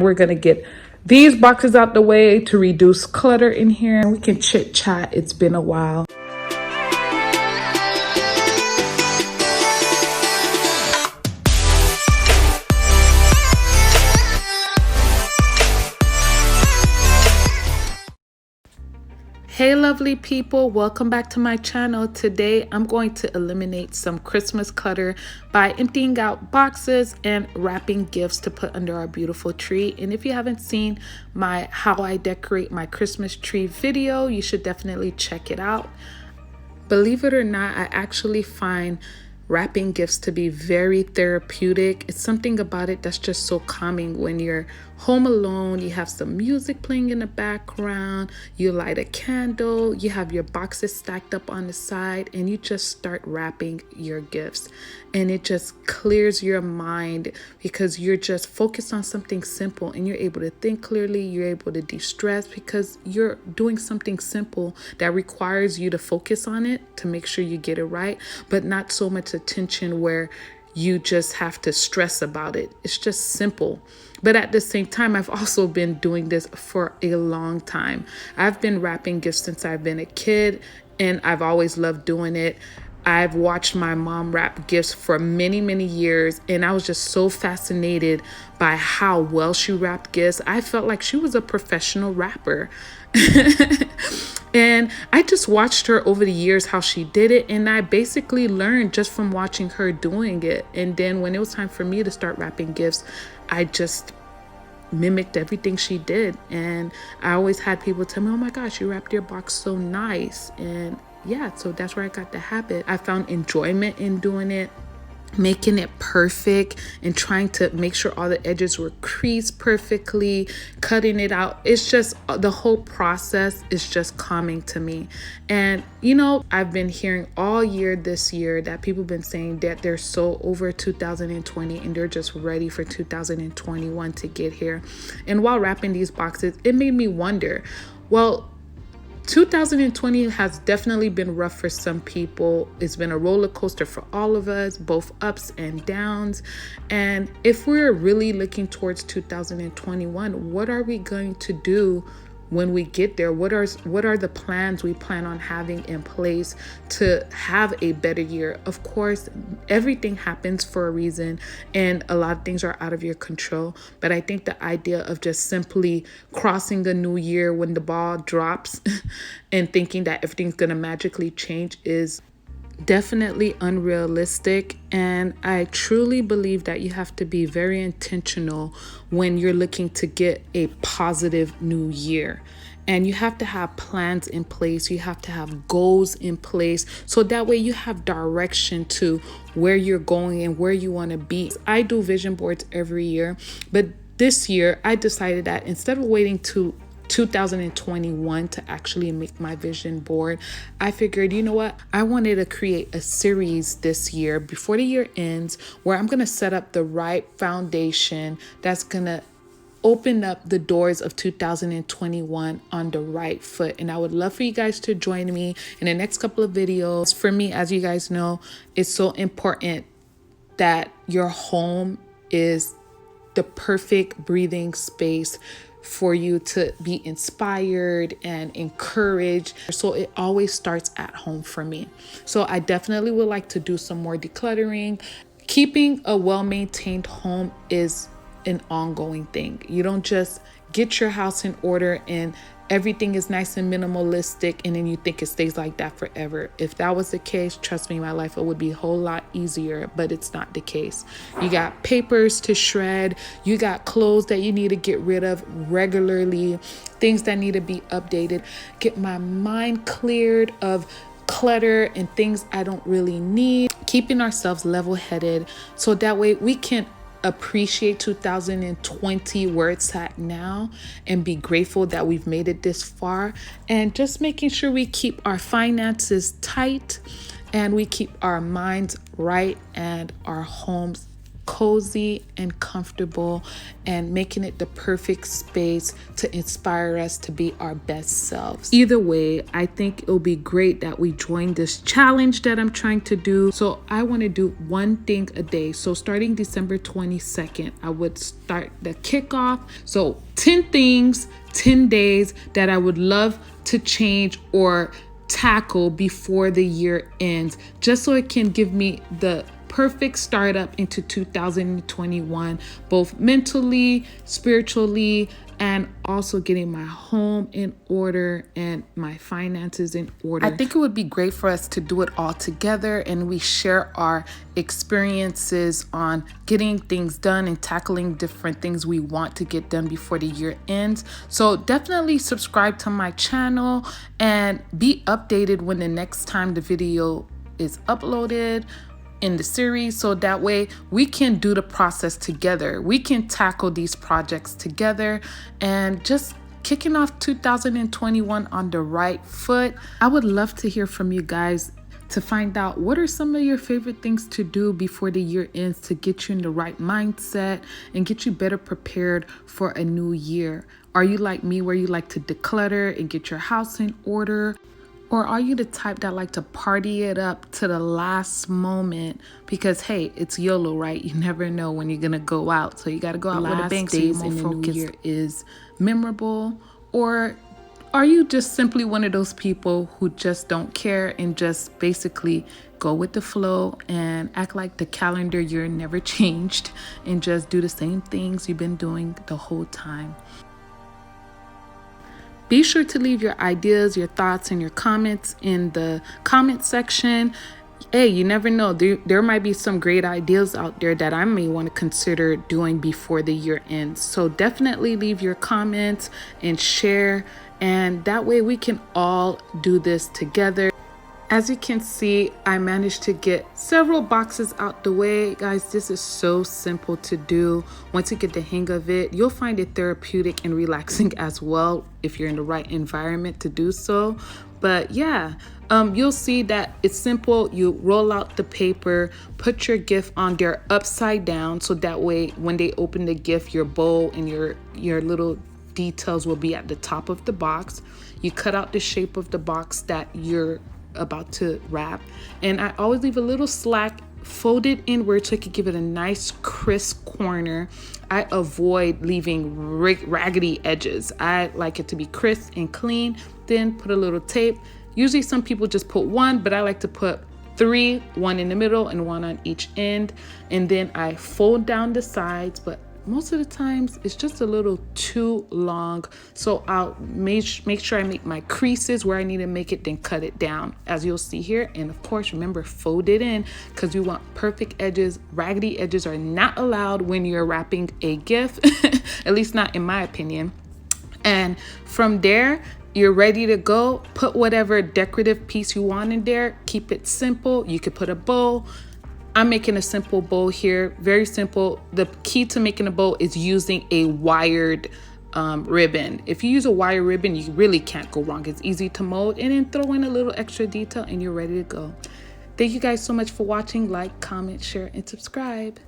We're going to get these boxes out the way to reduce clutter in here, and we can chit chat. It's been a while. Hey lovely people, welcome back to my channel. Today I'm going to eliminate some Christmas clutter by emptying out boxes and wrapping gifts to put under our beautiful tree. And if you haven't seen my how I decorate my Christmas tree video, you should definitely check it out. Believe it or not, I actually find wrapping gifts to be very therapeutic. It's something about it that's just so calming when you're home alone. You have some music playing in the background, you light a candle, you have your boxes stacked up on the side, and you just start wrapping your gifts. And it just clears your mind because you're just focused on something simple and you're able to think clearly. You're able to de-stress because you're doing something simple that requires you to focus on it to make sure you get it right, but not so much attention where you just have to stress about it. It's just simple. But at the same time, I've also been doing this for a long time. I've been wrapping gifts since I've been a kid, and I've always loved doing it. I've watched my mom wrap gifts for many, many years, and I was just so fascinated by how well she wrapped gifts. I felt like she was a professional wrapper. And I just watched her over the years how she did it, and I basically learned just from watching her doing it. And then when it was time for me to start wrapping gifts, I just mimicked everything she did. And I always had people tell me, oh my gosh, you wrapped your box so nice. And yeah, so that's where I got the habit. I found enjoyment in doing it, making it perfect and trying to make sure all the edges were creased perfectly, cutting it out. It's just the whole process is just calming to me. And you know, I've been hearing all year this year that people have been saying that they're so over 2020 and they're just ready for 2021 to get here. And while wrapping these boxes, it made me wonder, well, 2020 has definitely been rough for some people. It's been a roller coaster for all of us, both ups and downs. And if we're really looking towards 2021, what are we going to do when we get there? What are the plans we plan on having in place to have a better year? Of course, everything happens for a reason and a lot of things are out of your control. But I think the idea of just simply crossing a new year when the ball drops and thinking that everything's going to magically change is definitely unrealistic. And I truly believe that you have to be very intentional when you're looking to get a positive new year. And you have to have plans in place. You have to have goals in place. So that way you have direction to where you're going and where you want to be. I do vision boards every year, but this year I decided that instead of waiting to 2021 to actually make my vision board, I figured, you know what? I wanted to create a series this year before the year ends where I'm going to set up the right foundation that's going to open up the doors of 2021 on the right foot. And I would love for you guys to join me in the next couple of videos. For me, as you guys know, it's so important that your home is the perfect breathing space for you to be inspired and encouraged. So it always starts at home for me. So I definitely would like to do some more decluttering. Keeping a well-maintained home is an ongoing thing. You don't just get your house in order and everything is nice and minimalistic and then you think it stays like that forever. If that was the case, trust me, my life would be a whole lot easier, but it's not the case. You got papers to shred, you got clothes that you need to get rid of regularly, things that need to be updated. Get my mind cleared of clutter and things I don't really need. Keeping ourselves level-headed so that way we can appreciate 2020 where it's at now and be grateful that we've made it this far, and just making sure we keep our finances tight and we keep our minds right and our homes cozy and comfortable, and making it the perfect space to inspire us to be our best selves. Either way, I think it'll be great that we join this challenge that I'm trying to do. So I want to do one thing a day. So starting December 22nd, I would start the kickoff. So 10 things, 10 days that I would love to change or tackle before the year ends, just so it can give me the perfect startup into 2021, both mentally, spiritually, and also getting my home in order and my finances in order. I think it would be great for us to do it all together, and we share our experiences on getting things done and tackling different things we want to get done before the year ends. So definitely subscribe to my channel and be updated when the next time the video is uploaded in the series, so that way we can do the process together. We can tackle these projects together and just kicking off 2021 on the right foot. I would love to hear from you guys to find out what are some of your favorite things to do before the year ends to get you in the right mindset and get you better prepared for a new year. Are you like me, where you like to declutter and get your house in order? Or are you the type that like to party it up to the last moment? Because hey, it's YOLO, right? You never know when you're gonna go out, so you got to go out with a bang. Days in the new year is memorable. Or are you just simply one of those people who just don't care and just basically go with the flow and act like the calendar year never changed and just do the same things you've been doing the whole time? Be sure to leave your ideas, your thoughts, and your comments in the comment section. Hey, you never know. There might be some great ideas out there that I may want to consider doing before the year ends. So definitely leave your comments and share. And that way we can all do this together. As you can see, I managed to get several boxes out the way. Guys, this is so simple to do. Once you get the hang of it, you'll find it therapeutic and relaxing as well if you're in the right environment to do so. But yeah, you'll see that it's simple. You roll out the paper, put your gift on there upside down, so that way when they open the gift, your bowl and your little details will be at the top of the box. You cut out the shape of the box that you're about to wrap, and I always leave a little slack, fold it inward so I can give it a nice crisp corner. I avoid leaving raggedy edges. I like it to be crisp and clean. Then put a little tape. Usually some people just put one, but I like to put 3, one in the middle and one on each end, and then I fold down the sides, but most of the times it's just a little too long, so I'll make sure I make my creases where I need to make it, then cut it down as you'll see here. And of course, remember, fold it in because we want perfect edges. Raggedy edges are not allowed when you're wrapping a gift, at least not in my opinion. And from there, you're ready to go. Put whatever decorative piece you want in there. Keep it simple. You could put a bow. I'm making a simple bow here, very simple. The key to making a bow is using a wired ribbon. If you use a wire ribbon, you really can't go wrong. It's easy to mold, and then throw in a little extra detail and you're ready to go. Thank you guys so much for watching. Like, comment, share, and subscribe.